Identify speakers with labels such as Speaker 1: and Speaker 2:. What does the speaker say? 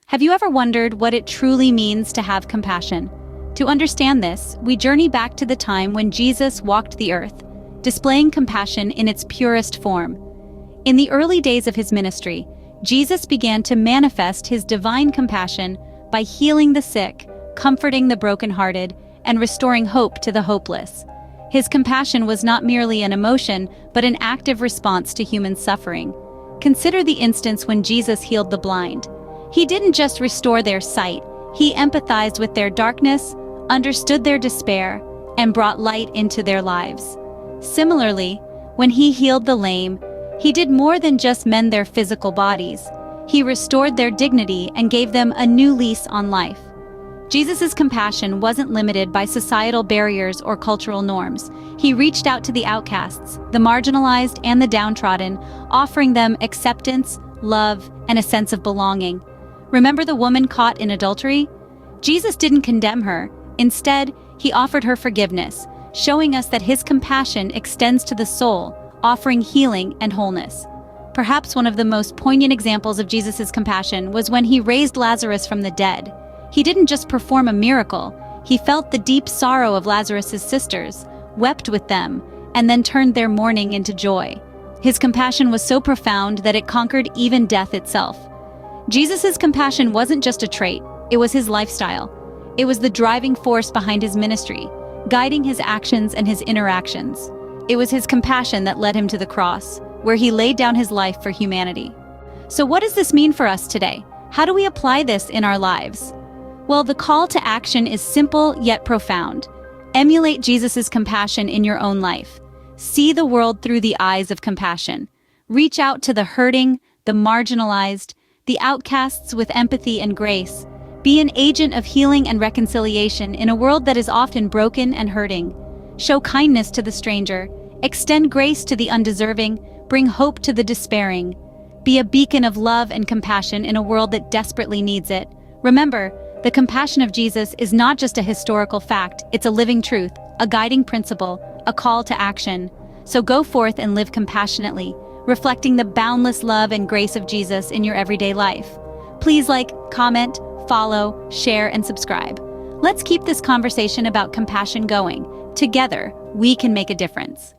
Speaker 1: Have you ever wondered what it truly means to have compassion? To understand this, we journey back to the time when Jesus walked the earth, displaying compassion in its purest form. In the early days of his ministry, Jesus began to manifest his divine compassion by healing the sick, comforting the brokenhearted, and restoring hope to the hopeless. His compassion was not merely an emotion, but an active response to human suffering. Consider the instance when Jesus healed the blind. He didn't just restore their sight, he empathized with their darkness, understood their despair, and brought light into their lives. Similarly, when he healed the lame, he did more than just mend their physical bodies. He restored their dignity and gave them a new lease on life. Jesus' compassion wasn't limited by societal barriers or cultural norms. He reached out to the outcasts, the marginalized, and the downtrodden, offering them acceptance, love, and a sense of belonging. Remember the woman caught in adultery? Jesus didn't condemn her. Instead, he offered her forgiveness, showing us that his compassion extends to the soul, offering healing and wholeness. Perhaps one of the most poignant examples of Jesus' compassion was when he raised Lazarus from the dead. He didn't just perform a miracle, he felt the deep sorrow of Lazarus' sisters, wept with them, and then turned their mourning into joy. His compassion was so profound that it conquered even death itself. Jesus' compassion wasn't just a trait, it was his lifestyle. It was the driving force behind his ministry, guiding his actions and his interactions. It was his compassion that led him to the cross, where he laid down his life for humanity. So what does this mean for us today? How do we apply this in our lives? Well, the call to action is simple yet profound. Emulate Jesus' compassion in your own life. See the world through the eyes of compassion. Reach out to the hurting, the marginalized, the outcasts with empathy and grace. Be an agent of healing and reconciliation in a world that is often broken and hurting. Show kindness to the stranger. Extend grace to the undeserving. Bring hope to the despairing. Be a beacon of love and compassion in a world that desperately needs it. Remember, the compassion of Jesus is not just a historical fact, it's a living truth, a guiding principle, a call to action. So go forth and live compassionately, reflecting the boundless love and grace of Jesus in your everyday life. Please like, comment, follow, share, and subscribe. Let's keep this conversation about compassion going. Together, we can make a difference.